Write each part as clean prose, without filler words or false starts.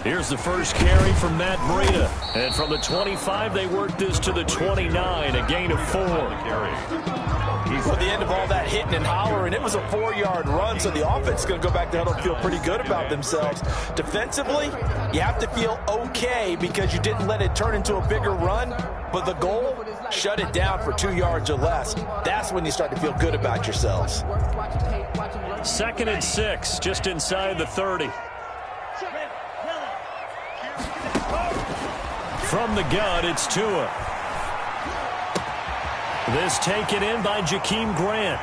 Here's the first carry from Matt Breida. And from the 25, they work this to the 29, a gain of 4. For the end of all that hitting and hollering, it was a 4-yard run, so the offense is going to go back to huddle and feel pretty good about themselves. Defensively, you have to feel okay because you didn't let it turn into a bigger run, but the goal, shut it down for 2 yards or less. That's when you start to feel good about yourselves. 2nd and 6, just inside the 30. From the gun, it's Tua. This taken in by Jakeem Grant.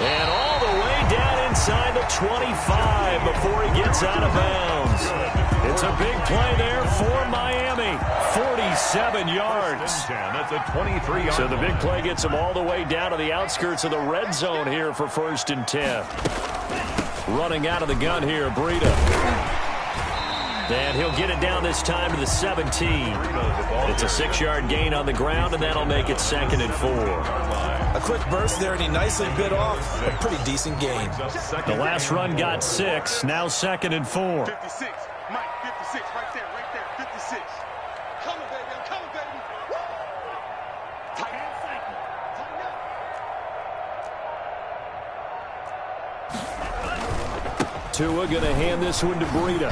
And all the way down inside the 25 before he gets out of bounds. It's a big play there for Miami. 47 yards. That's a 23-yard. So the big play gets him all the way down to the outskirts of the red zone here for 1st and 10. Running out of the gun here, Breida. And he'll get it down this time to the 17. It's a 6-yard gain on the ground, and that'll make it 2nd and 4. A quick burst there, and he nicely bit off a pretty decent gain. The last run got 6, now 2nd and 4. 56, Mike, 56, right there, 56. Coming, baby, I'm coming, baby. Woo! Tight end cycle. Tighten up. Tua going to hand this one to Breida.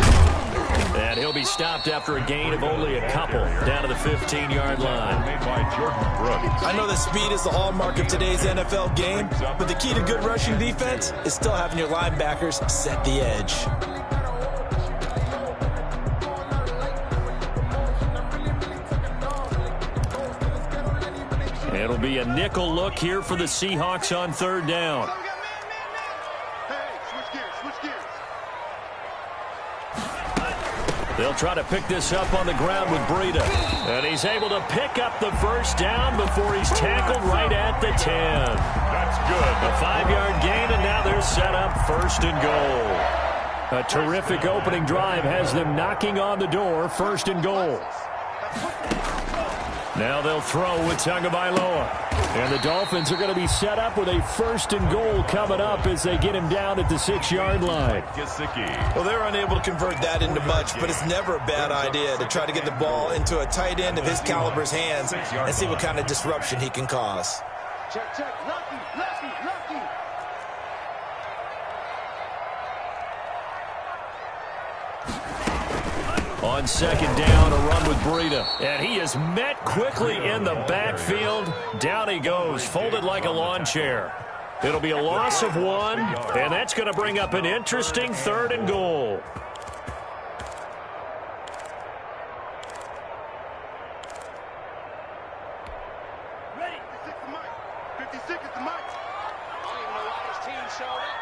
And he'll be stopped after a gain of only a couple down to the 15-yard line. I know that speed is the hallmark of today's NFL game, but the key to good rushing defense is still having your linebackers set the edge. It'll be a nickel look here for the Seahawks on 3rd down. They'll try to pick this up on the ground with Breida. And he's able to pick up the first down before he's tackled right at the 10. That's good. A 5-yard gain, and now they're set up 1st and goal. A terrific opening drive has them knocking on the door, 1st and goal. Now they'll throw with Tagovailoa. And the Dolphins are going to be set up with a 1st and goal coming up as they get him down at the 6-yard line. Well, they're unable to convert that into much, but it's never a bad idea to try to get the ball into a tight end of his caliber's hands and see what kind of disruption he can cause. Check, check, lucky. On 2nd down, a run with Breida. And he is met quickly in the backfield. Down he goes, folded like a lawn chair. It'll be a loss of 1, and that's going to bring up an interesting 3rd and goal. Ready. 56 is the mic. I don't even know why this team showed up.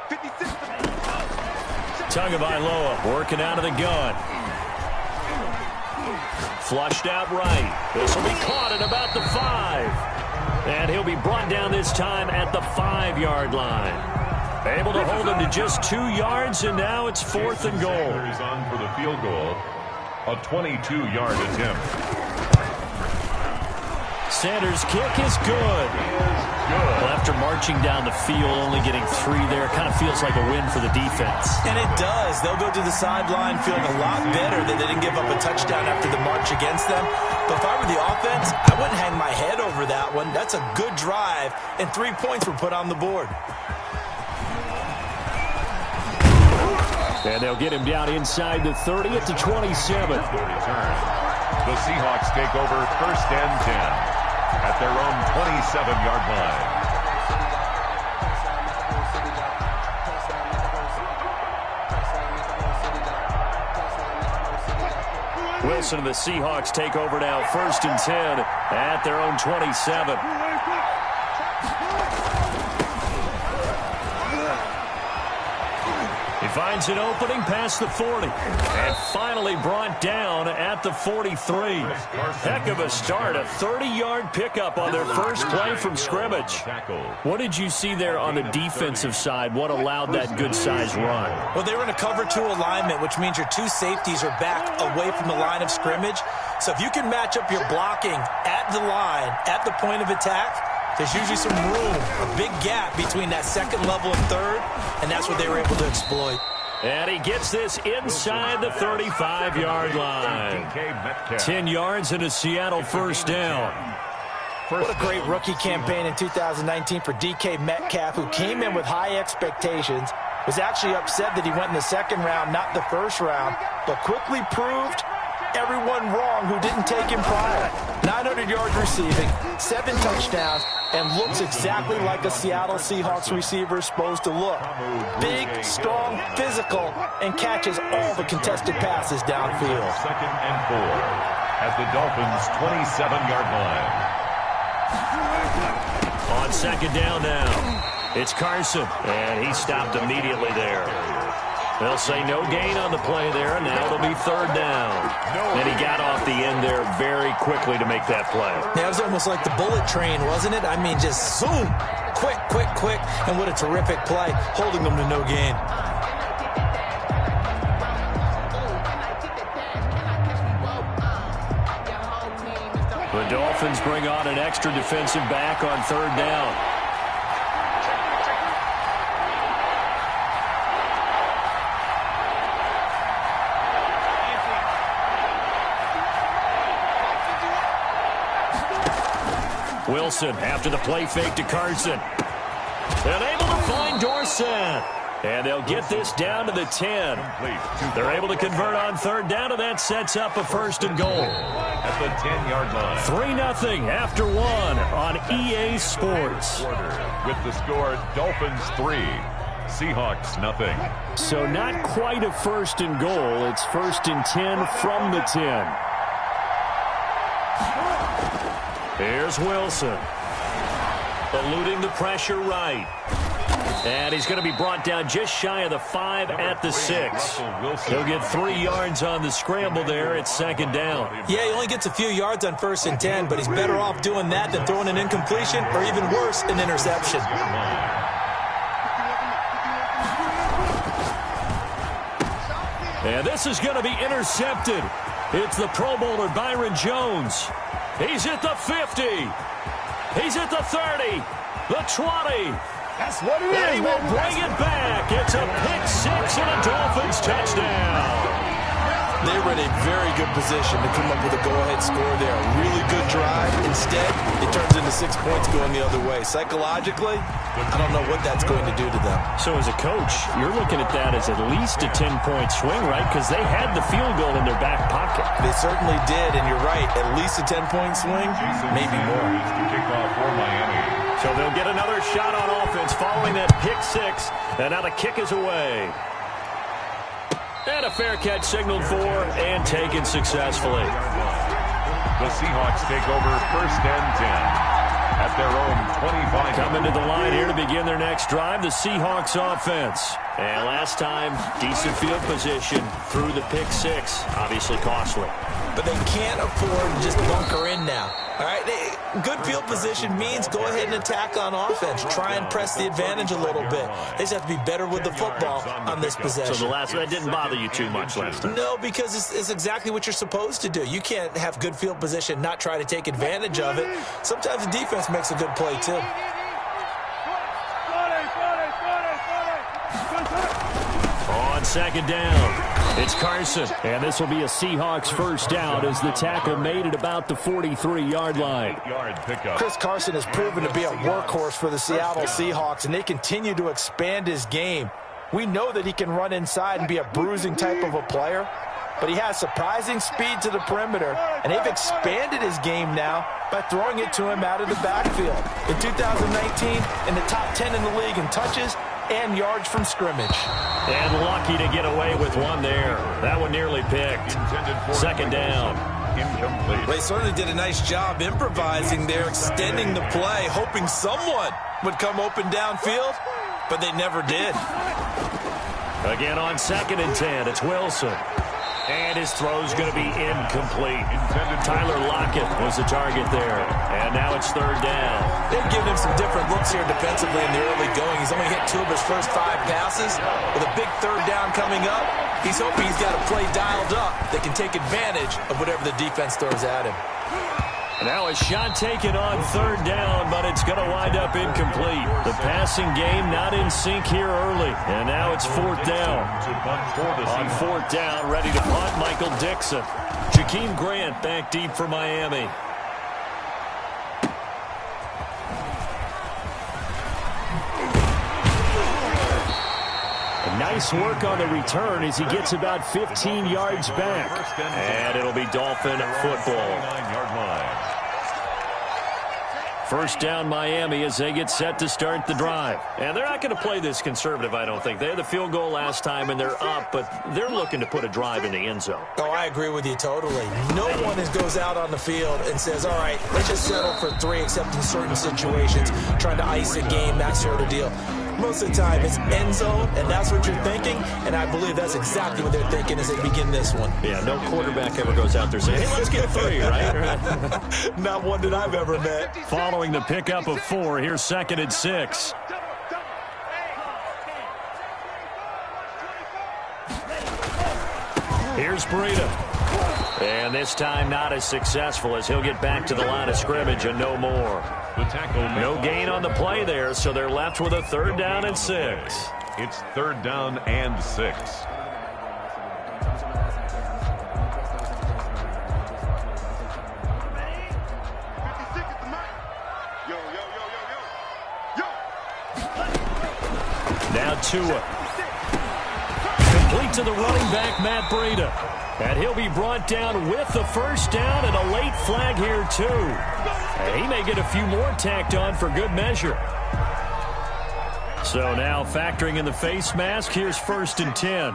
56 is the mic. Tagovailoa working out of the gun. Flushed out right. This will be caught at about the 5. And he'll be brought down this time at the 5-yard line. Able to hold him to just 2 yards, and now it's 4th and goal. Sanders on for the field goal. A 22-yard attempt. Sanders' kick is good. Well, after marching down the field, only getting 3 there, kind of feels like a win for the defense. And it does. They'll go to the sideline feeling a lot better that they didn't give up a touchdown after the march against them. But if I were the offense, I wouldn't hang my head over that one. That's a good drive, and 3 points were put on the board. And they'll get him down inside the 30 at the 27. The Seahawks take over 1st and 10 at their own 27-yard line. Wilson and the Seahawks take over now 1st and 10 at their own 27. He finds an opening past the 40 and finally brought down at the 43. Heck of a start, a 30-yard pickup on their first play from scrimmage. What did you see there on the defensive side? What allowed that good-sized run? Well, they were in a cover 2 alignment, which means your 2 safeties are back away from the line of scrimmage. So if you can match up your blocking at the line, at the point of attack, there's usually some room, a big gap between that 2nd level and 3rd, and that's what they were able to exploit. And he gets this inside the 35-yard line. 10 yards and a Seattle first down. What a great rookie campaign in 2019 for DK Metcalf, who came in with high expectations, was actually upset that he went in the second round, not the first round, but quickly proved everyone wrong who didn't take him prior. 900 yards receiving, 7 touchdowns, and looks exactly like a Seattle Seahawks receiver is supposed to look. Big, strong, physical, and catches all the contested passes downfield. 2nd and 4 at the Dolphins' 27-yard line. On second down now, it's Carson, and he stopped immediately there. They'll say no gain on the play there, and now it'll be third down. And he got off the end there very quickly to make that play. Yeah, it was almost like the bullet train, wasn't it? I mean, just zoom, quick, quick, quick, and what a terrific play, holding them to no gain. The Dolphins bring on an extra defensive back on third down. Wilson after the play fake to Carson. And able to find Dorsett. And they'll get this down to the 10. They're able to convert on third down, and that sets up a first and goal. At the 10-yard line. 3-0 after 1 on EA Sports. With the score, Dolphins 3, Seahawks nothing. So not quite a first and goal. It's first and 10 from the 10. Here's Wilson. Eluding the pressure right. And he's going to be brought down just shy of the 5 at the 6. He'll get 3 yards on the scramble there. It's second down. Yeah, he only gets a few yards on first and 10, but he's better off doing that than throwing an incompletion or even worse, an interception. And this is going to be intercepted. It's the Pro Bowler Byron Jones. He's at the 50. He's at the 30. The 20. That's what it is. And he will bring it back. It's a pick 6 and a Dolphins touchdown. They were in a very good position to come up with a go-ahead score there. A really good drive. Instead, it turns into 6 points going the other way. Psychologically, I don't know what that's going to do to them. So as a coach, you're looking at that as at least a 10-point swing, right? Because they had the field goal in their back pocket. They certainly did, and you're right. At least a 10-point swing, maybe more. Kickoff for Miami. So they'll get another shot on offense following that pick 6. And now the kick is away. And a fair catch signaled for and taken successfully. The Seahawks take over first and 10 at their own 25. Coming to the line here to begin their next drive, the Seahawks offense. And last time, decent field position through the pick 6. Obviously costly. But they can't afford to just bunker in now. All right, good field position means go ahead and attack on offense. Try and press the advantage a little bit. They just have to be better with the football on this possession. So that didn't bother you too much last time? No, because it's exactly what you're supposed to do. You can't have good field position, not try to take advantage of it. Sometimes the defense makes a good play, too. On second down, it's Carson. And this will be a Seahawks first down as the tackle made at about the 43-yard line. Chris Carson has proven to be a workhorse for the Seattle Seahawks, and they continue to expand his game. We know that he can run inside and be a bruising type of a player, but he has surprising speed to the perimeter, and they've expanded his game now by throwing it to him out of the backfield. In 2019, in the top 10 in the league in touches and yards from scrimmage. And lucky to get away with one there. That one nearly picked. Second down. Incomplete. They certainly did a nice job improvising there, extending the play, hoping someone would come open downfield, but they never did. Again on second and 10, it's Wilson. And his throw's going to be incomplete. Tyler Lockett was the target there. And now it's third down. They've given him some different looks here defensively in the early going. He's only hit 2 of his first 5 passes. With a big third down coming up, he's hoping he's got a play dialed up that can take advantage of whatever the defense throws at him. Now a shot taken on third down, but it's going to wind up incomplete. The passing game not in sync here early, and now it's fourth down. On fourth down, ready to punt, Michael Dixon. Jakeem Grant back deep for Miami. Nice work on the return as he gets about 15 yards back. And it'll be Dolphin football. First down Miami as they get set to start the drive. And they're not going to play this conservative, I don't think. They had the field goal last time and they're up, but they're looking to put a drive in the end zone. Oh, I agree with you totally. No one goes out on the field and says, all right, let's just settle for 3, except in certain situations, trying to ice a game, that sort of deal. Most of the time, it's end zone, and that's what you're thinking, and I believe that's exactly what they're thinking as they begin this one. Yeah, no quarterback ever goes out there saying, hey, let's get 3, right? Not one that I've ever met. Following the pickup of 4, here's 2nd and 6. Here's Breida. And this time not as successful as he'll get back to the line of scrimmage and no more. No gain on the play there, so they're left with a 3rd down and 6. It's 3rd down and 6. Now Tua. Complete to the running back, Matt Breida. And he'll be brought down with the first down and a late flag here, too. And he may get a few more tacked on for good measure. So now factoring in the face mask, here's 1st and 10.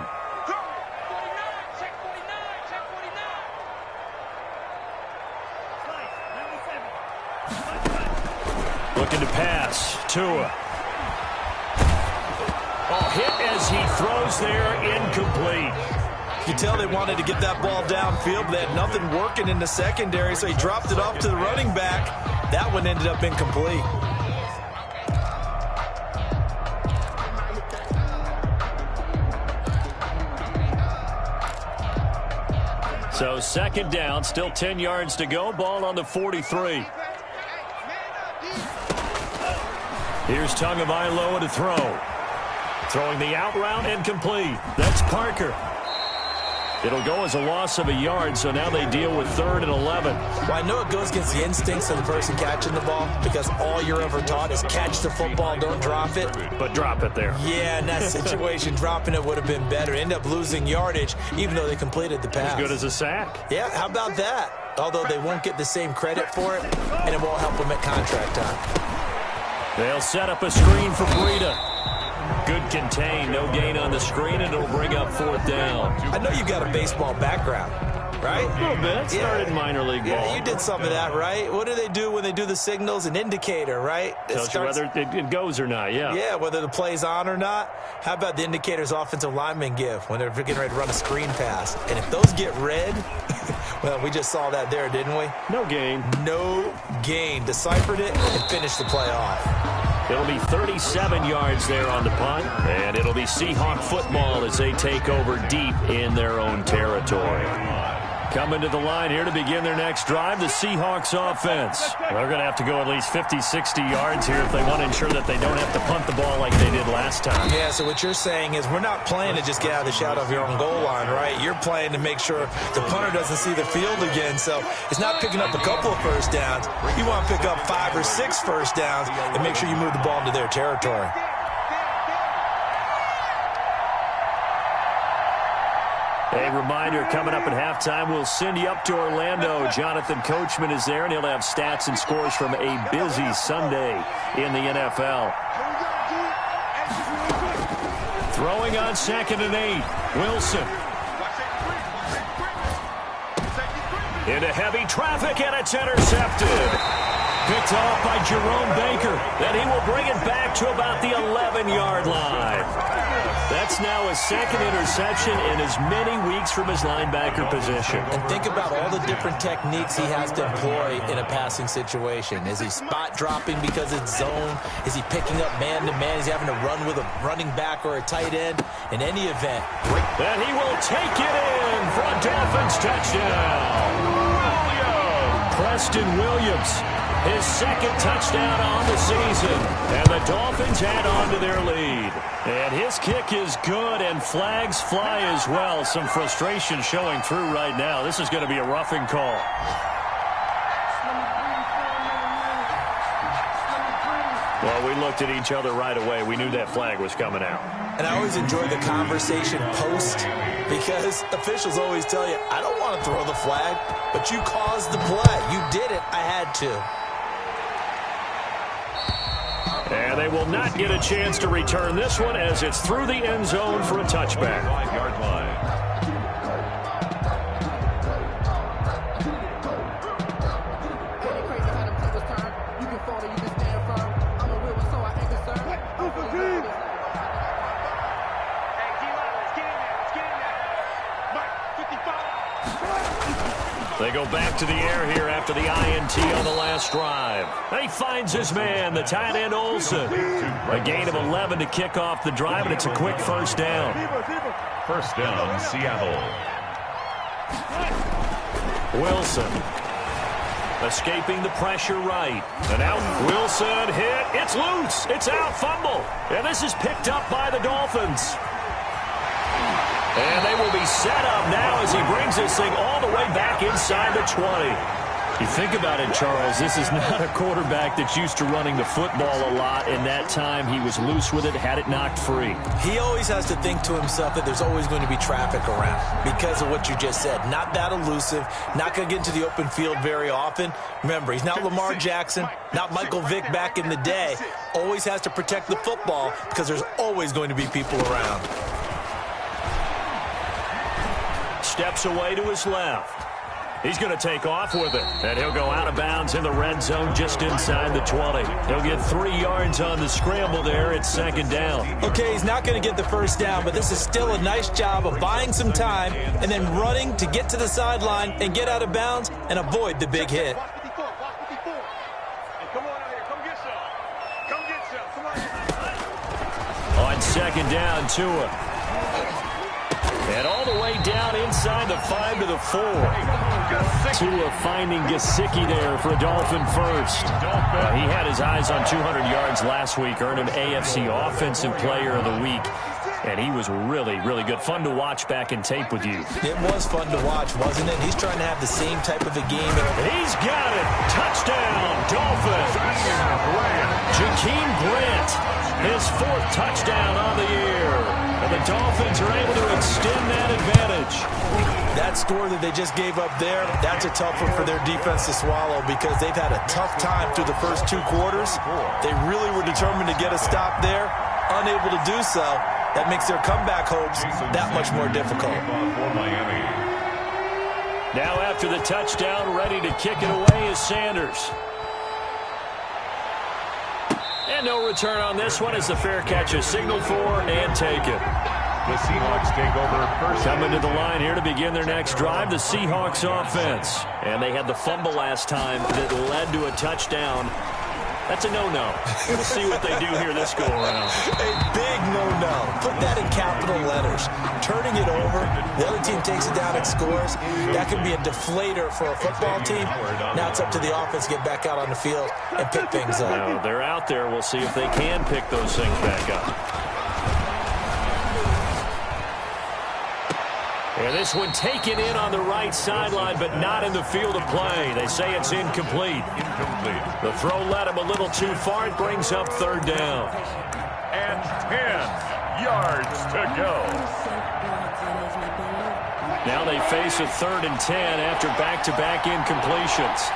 Looking to pass. Tua. Oh, hit as he throws there, incomplete. You tell they wanted to get that ball downfield, but they had nothing working in the secondary, so he dropped it off to the running back. That one ended up incomplete. So 2nd down, still 10 yards to go, ball on the 43. Here's Tagovailoa to throw. Throwing the out route incomplete. That's Parker. It'll go as a loss of a yard, so now they deal with 3rd and 11. Well, I know it goes against the instincts of the person catching the ball because all you're ever taught is catch the football, don't drop it. But drop it there. Yeah, in that situation, dropping it would have been better. End up losing yardage, even though they completed the pass. As good as a sack. Yeah, how about that? Although they won't get the same credit for it, and it won't help them at contract time. They'll set up a screen for Breida. Good contain, no gain on the screen, and it'll bring up 4th down. I know you've got a baseball background, right? A little bit. Started in minor league ball. Yeah, you did some of that, right? What do they do when they do the signals? An indicator, right? Tells you whether it goes or not, yeah. Yeah, whether the play's on or not. How about the indicators offensive linemen give when they're getting ready to run a screen pass? And if those get red, well, we just saw that there, didn't we? No gain. No gain. Deciphered it and finished the play off. It'll be 37 yards there on the punt, and it'll be Seahawk football as they take over deep in their own territory. Coming to the line here to begin their next drive, the Seahawks offense. They're going to have to go at least 50, 60 yards here if they want to ensure that they don't have to punt the ball like they did last time. Yeah, so what you're saying is we're not playing to just get out of the shadow of your own goal line, right? You're playing to make sure the punter doesn't see the field again. So it's not picking up a couple of first downs. You want to pick up 5 or 6 first downs and make sure you move the ball into their territory. A reminder, coming up at halftime, we'll send you up to Orlando. Jonathan Coachman is there, and he'll have stats and scores from a busy Sunday in the NFL. Throwing on 2nd and 8. Wilson. Into heavy traffic, and it's intercepted. Picked off by Jerome Baker. Then he will bring it back to about the 11-yard line. That's now his 2nd interception in as many weeks from his linebacker position. And think about all the different techniques he has to employ in a passing situation. Is he spot dropping because it's zone? Is he picking up man-to-man? Is he having to run with a running back or a tight end? In any event. And he will take it in for a Dolphins touchdown. Williams. Preston Williams, his second touchdown on the season. And the Dolphins add on to their lead. And his kick is good, and flags fly as well. Some frustration showing through right now. This is going to be a roughing call. Well, we looked at each other right away. We knew that flag was coming out. And I always enjoy the conversation post because officials always tell you, I don't want to throw the flag, but you caused the play. You did it. I had to. And they will not get a chance to return this one as it's through the end zone for a touchback. 5-yard line. They go back to the air here after the INT on the last drive. He finds his man, the tight end Olsen. A gain of 11 to kick off the drive, and it's a quick first down. First down, Seattle. Wilson escaping the pressure right. And out, Wilson hit. It's loose. It's out, fumble. And this is picked up by the Dolphins. And they will be set up now as he brings this thing all the way back inside the 20. You think about it, Charles, this is not a quarterback that's used to running the football a lot, and that time he was loose with it, had it knocked free. He always has to think to himself that there's always going to be traffic around because of what you just said. Not that elusive, not going to get into the open field very often. Remember, he's not Lamar Jackson, not Michael Vick back in the day. Always has to protect the football because there's always going to be people around. Steps away to his left. He's going to take off with it, and he'll go out of bounds in the red zone just inside the 20. He'll get 3 yards on the scramble there. It's second down. Okay, he's not going to get the first down, but this is still a nice job of buying some time and then running to get to the sideline and get out of bounds and avoid the big hit. On second down, Tua. And all the way down inside the 5 to the 4. Tua finding Gesicki there for a Dolphin first. He had his eyes on 200 yards last week, earned an AFC Offensive Player of the Week. And he was really, really good. Fun to watch back in tape with you. It was fun to watch, wasn't it? He's trying to have the same type of a game. He's got it. Touchdown, Dolphins. Jakeem Grant, his 4th touchdown on the year. And the Dolphins are able to extend that advantage. That score that they just gave up there, that's a tough one for their defense to swallow because they've had a tough time through the first 2 quarters. They really were determined to get a stop there, unable to do so. That makes their comeback hopes that much more difficult. Now after the touchdown, ready to kick it away is Sanders. And no return on this one as the fair catch is signaled for and taken. The Seahawks take over first. Coming to the line here to begin their next drive, the Seahawks offense. And they had the fumble last time that led to a touchdown. That's a no-no. We'll see what they do here this go-around. A big no-no. Put that in capital letters. Turning it over, the other team takes it down and scores. That could be a deflator for a football team. Now it's up to the offense to get back out on the field and pick things up. No, they're out there. We'll see if they can pick those things back up. And this one taken in on the right sideline, but not in the field of play. They say it's incomplete. The throw led him a little too far. It brings up 3rd down. And 10 yards to go. Now they face a 3rd and 10 after back-to-back incompletions.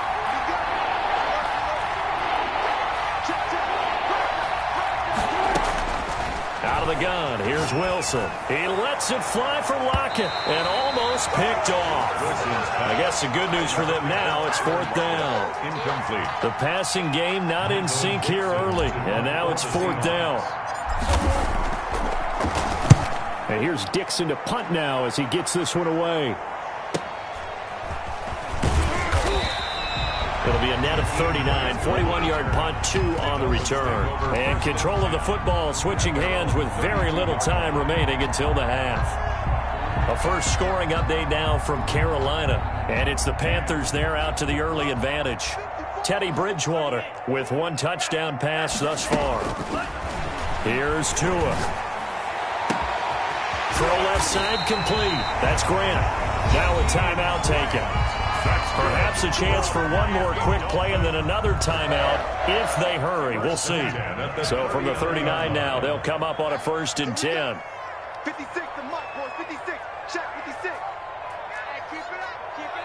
Out of the gun, here's Wilson. He lets it fly for Lockett and almost picked off. I guess the good news for them now, it's 4th down. Incomplete. The passing game not in sync here early, and now it's 4th down. And here's Dixon to punt now as he gets this one away. It'll be a net of 39, 41-yard punt, 2 on the return. And control of the football switching hands with very little time remaining until the half. A first scoring update now from Carolina. And it's the Panthers there out to the early advantage. Teddy Bridgewater with one touchdown pass thus far. Here's Tua. Throw left side complete. That's Grant. Now a timeout taken. Perhaps a chance for one more quick play and then another timeout if they hurry. We'll see. So from the 39 now, they'll come up on a 1st and 10. 56 to Mike, boys. 56. Check 56. Hey, keep it up. Keep it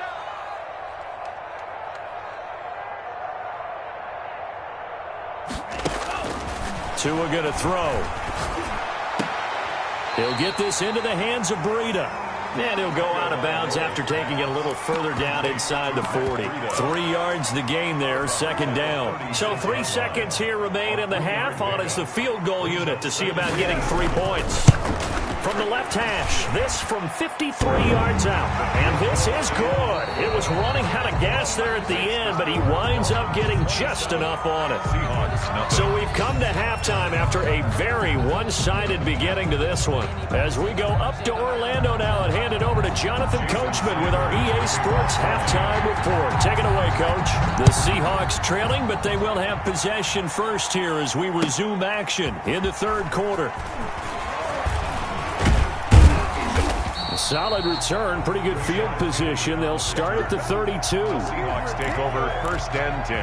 up. Tua going to throw. He'll get this into the hands of Breida. And he'll go out of bounds after taking it a little further down inside the 40. 3 yards the gain there, 2nd down. So 3 seconds here remain in the half on as the field goal unit to see about getting 3 points. From the left hash, this from 53 yards out. And this is good. It was running out of gas there at the end, but he winds up getting just enough on it. So we've come to halftime after a very one-sided beginning to this one. As we go up to Orlando now and hand it over to Jonathan Coachman with our EA Sports halftime report. Take it away, Coach. The Seahawks trailing, but they will have possession first here as we resume action in the 3rd quarter. Solid return, pretty good field position. They'll start at the 32. Seahawks take over 1st and 10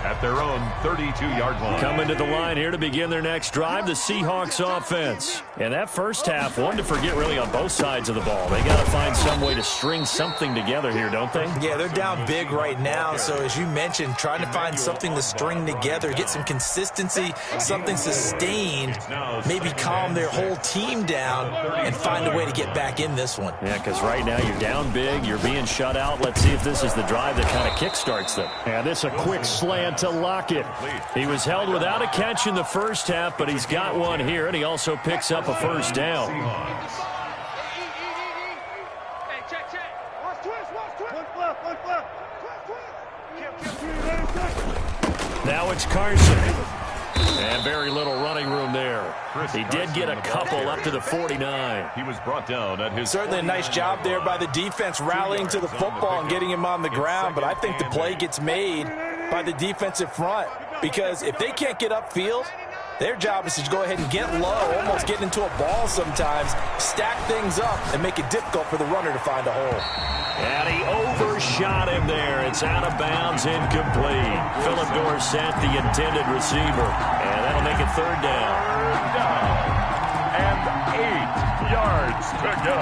at their own 32-yard line. Coming to the line here to begin their next drive, the Seahawks offense. And that first half, one to forget really on both sides of the ball. They got to find some way to string something together here, don't they? Yeah, they're down big right now. So as you mentioned, trying to find something to string together, get some consistency, something sustained, maybe calm their whole team down and find a way to get back in this one. Yeah, because right now you're down big, you're being shut out. Let's see if this is the drive that kind of kickstarts them. And this a quick slant to Lockett. He was held without a catch in the first half, but he's got one here, and he also picks up a 1st down. Hey, check. Watch twist. One flip. Twist. Now it's Carson. And very little running room there. He did get a couple up to the 49. He was brought down at his... Certainly a nice job there by the defense rallying to the football and getting him on the ground, but I think the play gets made by the defensive front because if they can't get upfield, their job is to go ahead and get low, almost get into a ball sometimes, stack things up, and make it difficult for the runner to find a hole. And he overshot him there. It's out of bounds, incomplete. Philip Dorsett, the intended receiver. And that'll make it 3rd down. And 8 yards to go.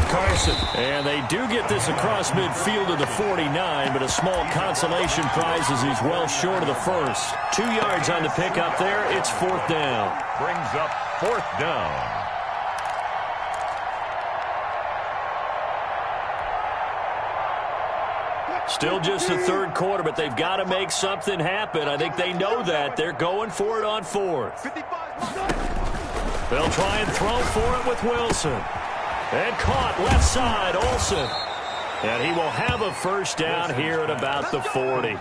Carson. And they do get this across midfield to the 49, but a small consolation prize as he's well short of the first. 2 yards on the pickup there. It's 4th down. Brings up 4th down. Still just the 3rd quarter, but they've got to make something happen. I think they know that. They're going for it on 4th. They'll try and throw for it with Wilson. And caught left side, Olsen. And he will have a 1st down here at about the 40.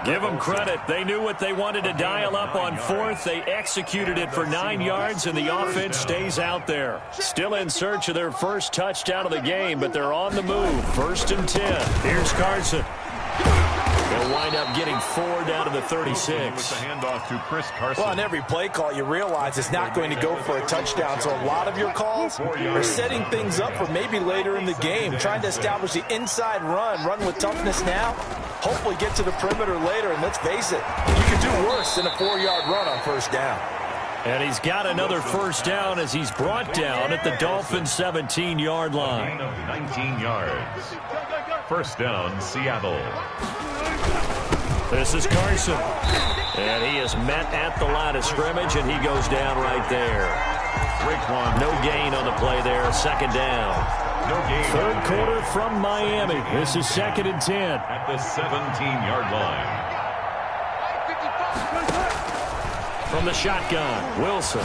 Give them credit. They knew what they wanted to dial up on 4th. They executed it for 9 yards, and the offense stays out there. Still in search of their first touchdown of the game, but they're on the move. 1st and 10. Here's Carson. They'll wind up getting 4 down to the 36. With the handoff to Chris Carson. Well, on every play call, you realize it's not going to go for a touchdown. So a lot of your calls are setting things up for maybe later in the game, trying to establish the inside run with toughness now, hopefully get to the perimeter later. And let's face it, you could do worse than a 4-yard run on 1st down. And he's got another 1st down as he's brought down at the Dolphins' 17-yard line. 19 yards. 1st down, Seattle. This is Carson. And he is met at the line of scrimmage, and he goes down right there. No gain on the play there. 2nd down. No gain. 3rd quarter from Miami. This is 2nd and 10. At the 17-yard line. From the shotgun, Wilson.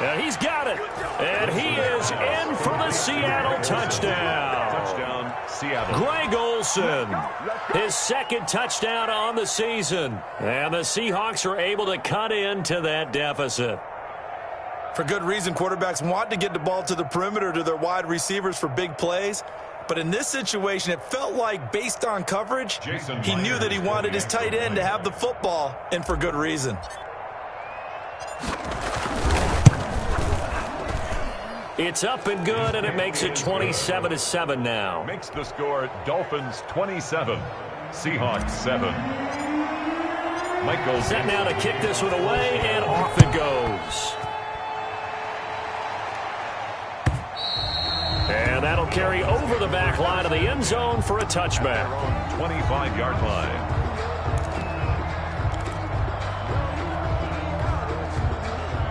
And he's got it. And he is in for the Seattle touchdown. Touchdown, Seattle. Greg Olsen, his second touchdown on the season. And the Seahawks are able to cut into that deficit. For good reason, quarterbacks want to get the ball to the perimeter to their wide receivers for big plays. But in this situation, it felt like, based on coverage, he knew that he wanted his tight end to have the football, and for good reason. It's up and good, and it makes it 27-7 now. Makes the score Dolphins 27, Seahawks 7. Michael Set now to kick this one away, and off it goes. And that'll carry over the back line of the end zone for a touchback. 25-yard line.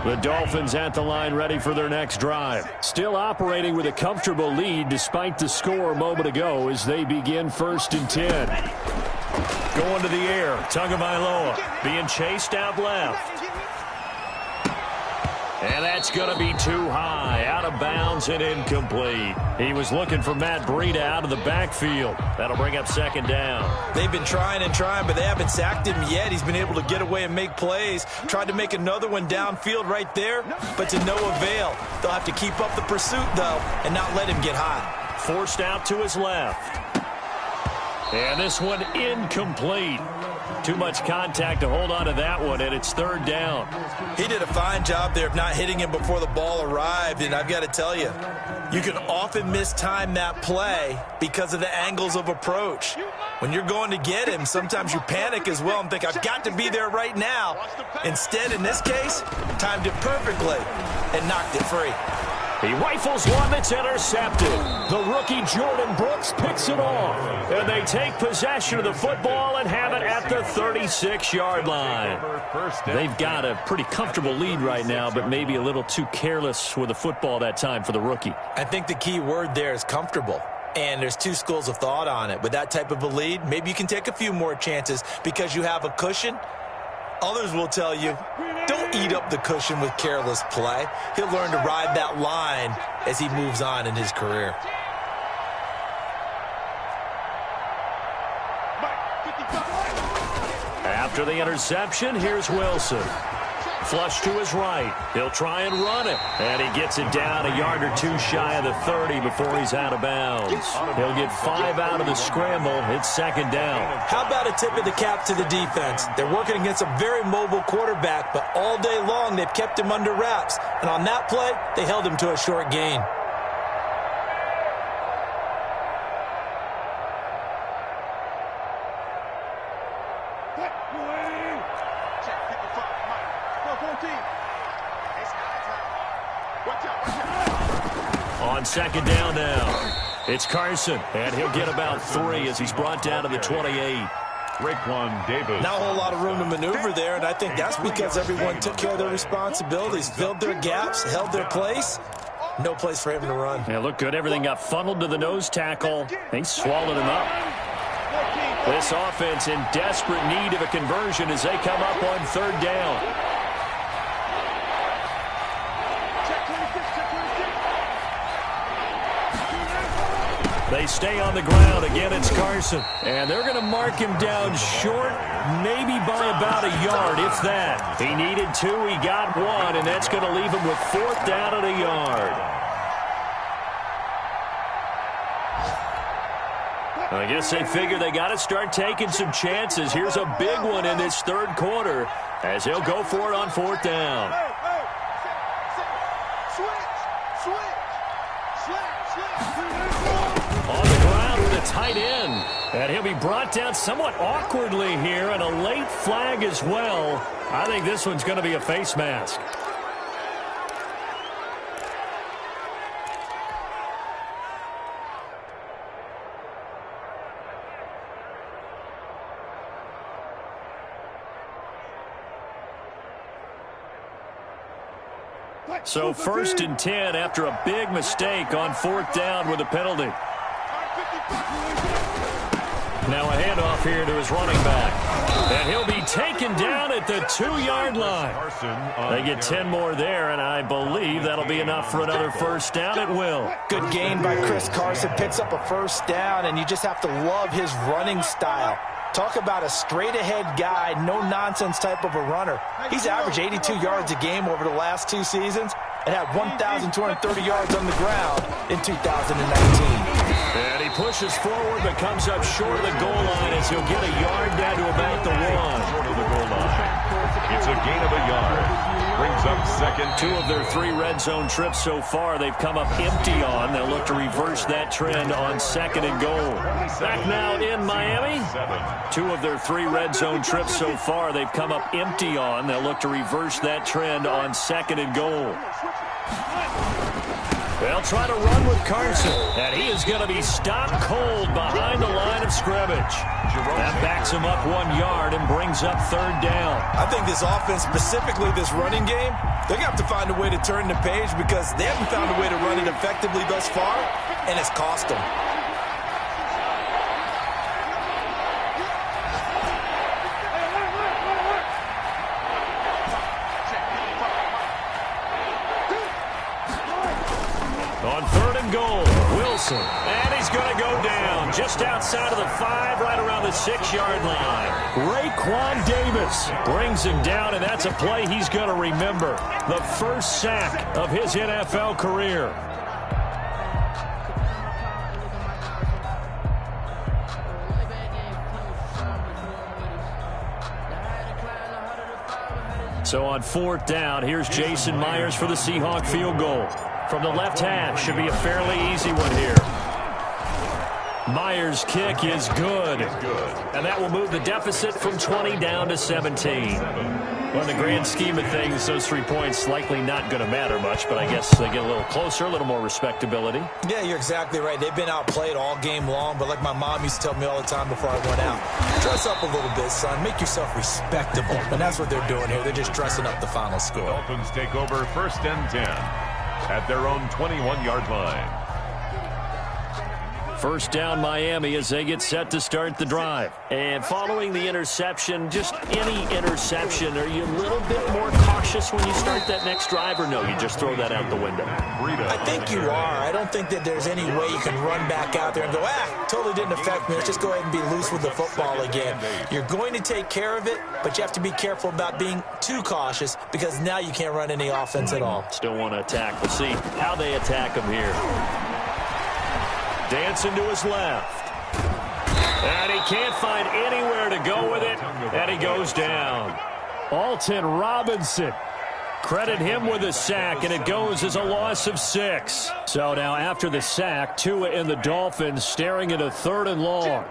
The Dolphins at the line ready for their next drive. Still operating with a comfortable lead despite the score a moment ago as they begin 1st and 10. Going to the air. Tagovailoa being chased out left. And that's going to be too high. Out of bounds and incomplete. He was looking for Matt Breida out of the backfield. That'll bring up 2nd down. They've been trying and trying, but they haven't sacked him yet. He's been able to get away and make plays. Tried to make another one downfield right there, but to no avail. They'll have to keep up the pursuit, though, and not let him get hot. Forced out to his left. And this one incomplete. Too much contact to hold on to that one, and it's 3rd down. He did a fine job there of not hitting him before the ball arrived, and I've got to tell you, you can often mistime that play because of the angles of approach. When you're going to get him, sometimes you panic as well and think, I've got to be there right now. Instead, in this case, timed it perfectly and knocked it free. He rifles one that's intercepted. The rookie Jordan Brooks picks it off. And they take possession of the football and have it at the 36-yard line. They've got a pretty comfortable lead right now, but maybe a little too careless with the football that time for the rookie. I think the key word there is comfortable. And there's two schools of thought on it. With that type of a lead, maybe you can take a few more chances because you have a cushion. Others will tell you, don't eat up the cushion with careless play. He'll learn to ride that line as he moves on in his career. After the interception, here's Wilson. Flush to his right. He'll try and run it. And he gets it down a yard or two shy of the 30 before he's out of bounds. He'll get 5 out of the scramble. It's 2nd down. How about a tip of the cap to the defense? They're working against a very mobile quarterback, but all day long they've kept him under wraps. And on that play, they held him to a short gain. On 2nd down now, it's Carson, and he'll get about 3 as he's brought down to the 28. Raekwon Davis. Not a whole lot of room to maneuver there, and I think that's because everyone took care of their responsibilities, filled their gaps, held their place. No place for him to run. Yeah, looked good. Everything got funneled to the nose tackle. They swallowed him up. This offense in desperate need of a conversion as they come up on 3rd down. They stay on the ground. Again, it's Carson. And they're going to mark him down short, maybe by about a yard, if that. He needed 2. He got 1, and that's going to leave him with 4th down at a yard. I guess they figure they got to start taking some chances. Here's a big one in this 3rd quarter as he'll go for it on 4th down. On the ground with a tight end. And he'll be brought down somewhat awkwardly here, and a late flag as well. I think this one's going to be a face mask. So 1st and 10 after a big mistake on 4th down with a penalty. Now a handoff here to his running back. And he'll be taken down at the 2-yard line. They get 10 more there, and I believe that'll be enough for another first down. It will. Good gain by Chris Carson. Picks up a first down, and you just have to love his running style. Talk about a straight-ahead guy, no-nonsense type of a runner. He's averaged 82 yards a game over the last 2 seasons and had 1,230 yards on the ground in 2019. And he pushes forward but comes up short of the goal line as he'll get a yard down to about the 1. Short of the goal line. It's a gain of a yard. Brings up second. 2 of their 3 red zone trips so far they've come up empty on. They'll look to reverse that trend on 2nd and goal. Back now in Miami. 2 of their 3 red zone trips so far they've come up empty on. They'll look to reverse that trend on 2nd and goal. They'll try to run with Carson, and he is going to be stopped cold behind the line of scrimmage. That backs him up 1 yard and brings up 3rd down. I think this offense, specifically this running game, they're going to have to find a way to turn the page because they haven't found a way to run it effectively thus far, and it's cost them. On 3rd and goal, Wilson. And he's going to go down just outside of the 5, right around the 6-yard line. Raekwon Davis brings him down, and that's a play he's going to remember. The first sack of his NFL career. So on 4th down, here's Jason Myers for the Seahawk field goal. From the left hash, should be a fairly easy one here. Myers' kick is good. And that will move the deficit from 20 down to 17. Well, in the grand scheme of things, those 3 points likely not going to matter much, but I guess they get a little closer, a little more respectability. Yeah, you're exactly right. They've been outplayed all game long, but like my mom used to tell me all the time before I went out, dress up a little bit, son. Make yourself respectable. And that's what they're doing here. They're just dressing up the final score. The Dolphins take over 1st and 10 at their own 21-yard line. First down Miami as they get set to start the drive. And following the interception, just any interception, are you a little bit more cautious when you start that next drive, or no, you just throw that out the window? I think you are. I don't think that there's any way you can run back out there and go, totally didn't affect me. Let's just go ahead and be loose with the football again. You're going to take care of it, but you have to be careful about being too cautious because now you can't run any offense at all. Still want to attack. We'll see how they attack him here. Dancing to his left. And he can't find anywhere to go with it. And he goes down. Alton Robinson. Credit him with a sack, and it goes as a loss of 6. So now after the sack, Tua and the Dolphins staring at a 3rd and long.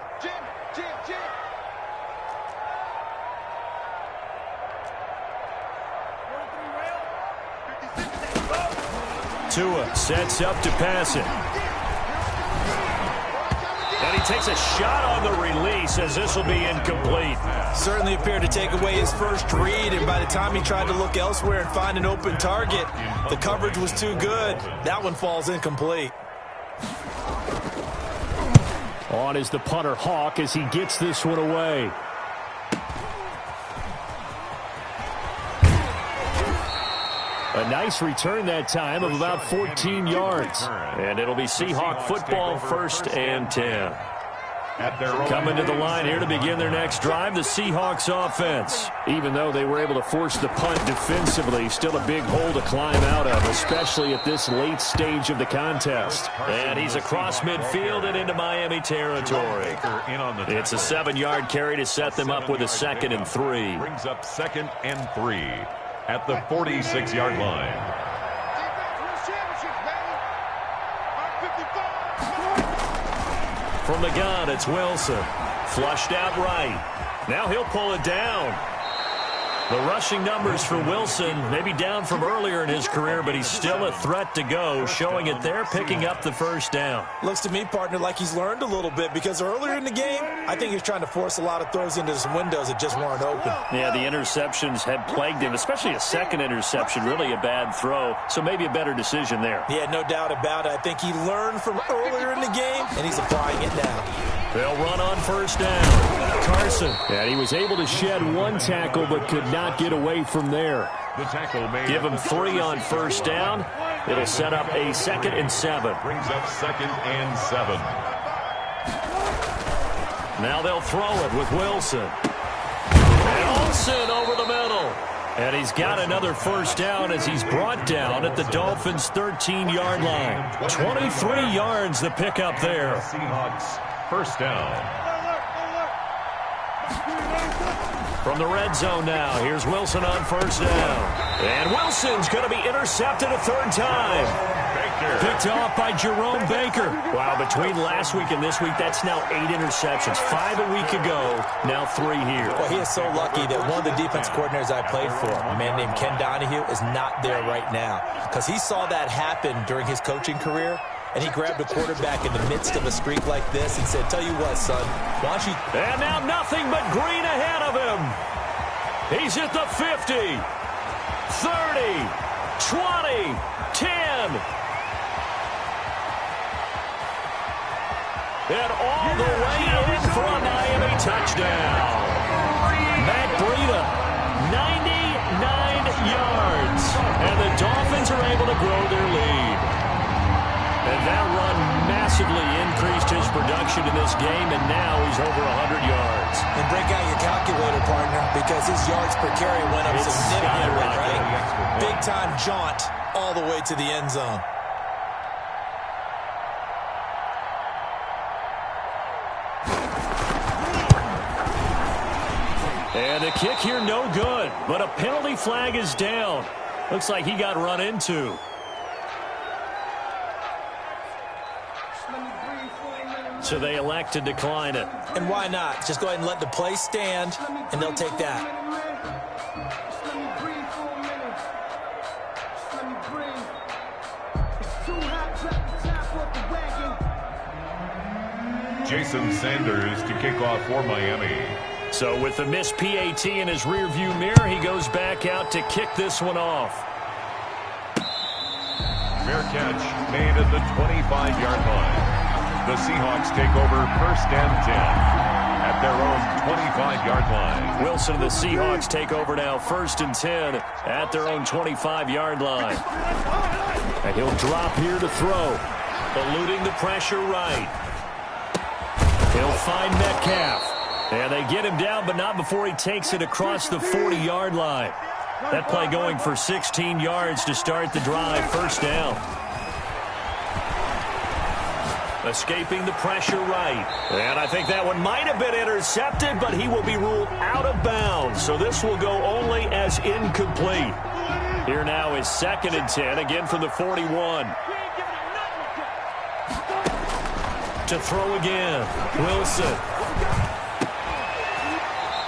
Tua sets up to pass it. And he takes a shot on the release as this will be incomplete. Certainly appeared to take away his first read, and by the time he tried to look elsewhere and find an open target, the coverage was too good. That one falls incomplete. On is the punter Hawk as he gets this one away. A nice return that time of about 14 yards. And it'll be Seahawk football 1st and 10. Coming to the line here to begin their next drive, the Seahawks offense. Even though they were able to force the punt defensively, still a big hole to climb out of, especially at this late stage of the contest. And he's across midfield and into Miami territory. It's a 7-yard carry to set them up with a 2nd and 3. Brings up 2nd and 3 at the 46-yard line. From the gun, it's Wilson. Flushed out right. Now he'll pull it down. The rushing numbers for Wilson, maybe down from earlier in his career, but he's still a threat to go, showing it there, picking up the first down. Looks to me, partner, like he's learned a little bit, because earlier in the game, I think he was trying to force a lot of throws into some windows that just weren't open. Yeah, the interceptions had plagued him, especially a second interception, really a bad throw, so maybe a better decision there. Yeah, no doubt about it. I think he learned from earlier in the game, and he's applying it now. They'll run on first down. Carson. And he was able to shed one tackle, but could not get away from there. The tackle made. Give him 3 on first down. It'll set up a 2nd and 7. Brings up 2nd and 7. Now they'll throw it with Wilson. And Olsen over the middle. And he's got another first down as he's brought down at the Dolphins' 13-yard line. 23 yards the pickup there. Seahawks first down. From the red zone now, here's Wilson on first down. And Wilson's going to be intercepted a 3rd time. Baker. Picked off by Jerome Baker. Wow, between last week and this week, that's now 8 interceptions. 5 a week ago, now 3 here. Well, he is so lucky that one of the defense coordinators I played for, a man named Ken Donahue, is not there right now, because he saw that happen during his coaching career. And he grabbed a quarterback in the midst of a streak like this and said, tell you what, son, why don't you... And now nothing but green ahead of him. He's at the 50, 30, 20, 10. And all the way in for a Miami touchdown. Matt Breida, 99 yards. And the Dolphins are able to grow their lead. And that run massively increased his production in this game, and now he's over 100 yards. And break out your calculator, partner, because his yards per carry went up significantly, right? Big-time jaunt all the way to the end zone. And the kick here, no good, but a penalty flag is down. Looks like he got run into. So they elect to decline it. And why not? Just go ahead and let the play stand, and they'll take that. Jason Sanders to kick off for Miami. So with the missed PAT in his rearview mirror, he goes back out to kick this one off. Fair catch made at the 25-yard line. The Seahawks take over 1st and 10 at their own 25-yard line. Wilson and the Seahawks take over now 1st and 10 at their own 25-yard line. And he'll drop here to throw, eluding the pressure right. He'll find Metcalf. And they get him down, but not before he takes it across the 40-yard line. That play going for 16 yards to start the drive, 1st down. Escaping the pressure right. And I think that one might have been intercepted, but he will be ruled out of bounds. So this will go only as incomplete. Here now is 2nd and 10, again from the 41. To throw again, Wilson.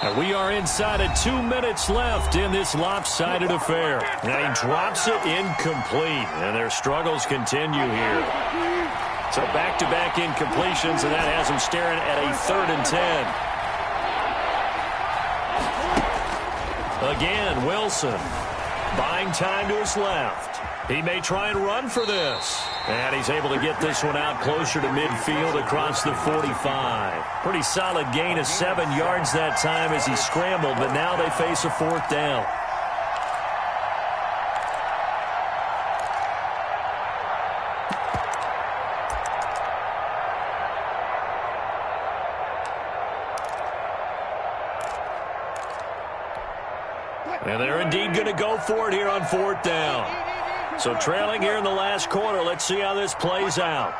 And we are inside of 2 minutes left in this lopsided affair. Now he drops it incomplete, and their struggles continue here. So back-to-back incompletions, and that has him staring at a 3rd and 10. Again, Wilson buying time to his left. He may try and run for this. And he's able to get this one out closer to midfield across the 45. Pretty solid gain of 7 yards that time as he scrambled, but now they face a 4th down. And they're indeed going to go for it here on 4th down. So trailing here in the last quarter. Let's see how this plays out.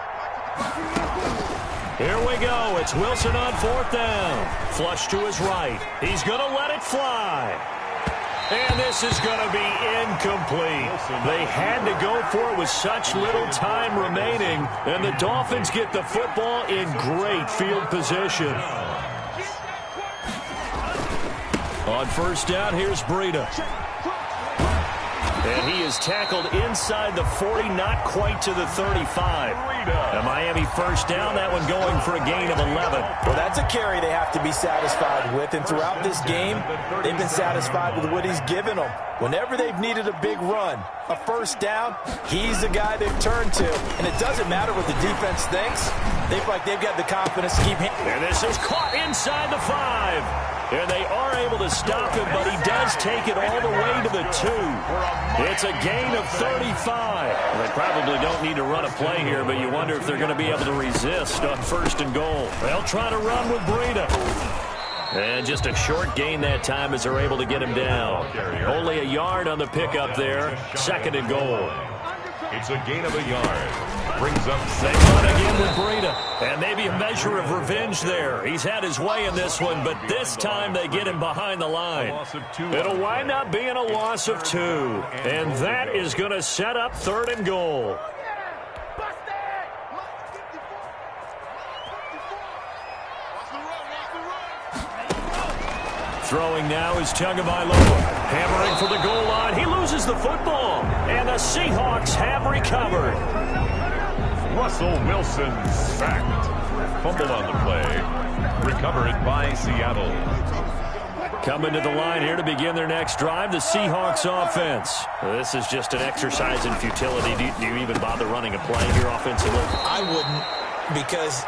Here we go. It's Wilson on 4th down. Flush to his right. He's going to let it fly. And this is going to be incomplete. They had to go for it with such little time remaining. And the Dolphins get the football in great field position. On first down, here's Breida. And he is tackled inside the 40, not quite to the 35. A Miami first down, that one going for a gain of 11. Well, that's a carry they have to be satisfied with, and throughout this game, they've been satisfied with what he's given them. Whenever they've needed a big run, a first down, he's the guy they've turned to. And it doesn't matter what the defense thinks. They feel like they've got the confidence to keep hitting. And this is caught inside the 5. And they are able to stop him, but he does take it all the way to the 2. It's a gain of 35. Well, they probably don't need to run a play here, but you wonder if they're going to be able to resist on first and goal. They'll try to run with Breida. And just a short gain that time as they're able to get him down. Only a yard on the pickup there. Second and goal. It's a gain of a yard. Brings up they run again with Breida. And maybe a measure of revenge there. He's had his way in this one, but this time they get him behind the line. It'll wind up being a loss of 2. And that is going to set up third and goal. Throwing now is Tagovailoa. Hammering for the goal line. He loses the football. And the Seahawks have recovered. Russell Wilson sacked. Fumble on the play. Recovered by Seattle. Coming to the line here to begin their next drive, the Seahawks offense. This is just an exercise in futility. Do you even bother running a play here offensively? I wouldn't, because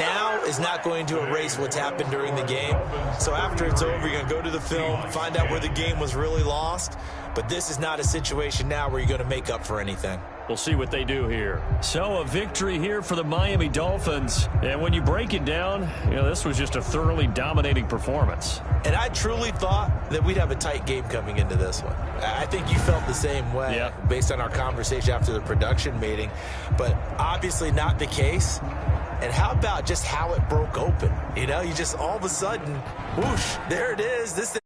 now is not going to erase what's happened during the game. So after it's over, you're going to go to the film, find out where the game was really lost. But this is not a situation now where you're going to make up for anything. We'll see what they do here. So a victory here for the Miami Dolphins. And when you break it down, this was just a thoroughly dominating performance. And I truly thought that we'd have a tight game coming into this one. I think you felt the same way based on our conversation after the production meeting. But obviously not the case. And how about just how it broke open? You just all of a sudden, whoosh, there it is. This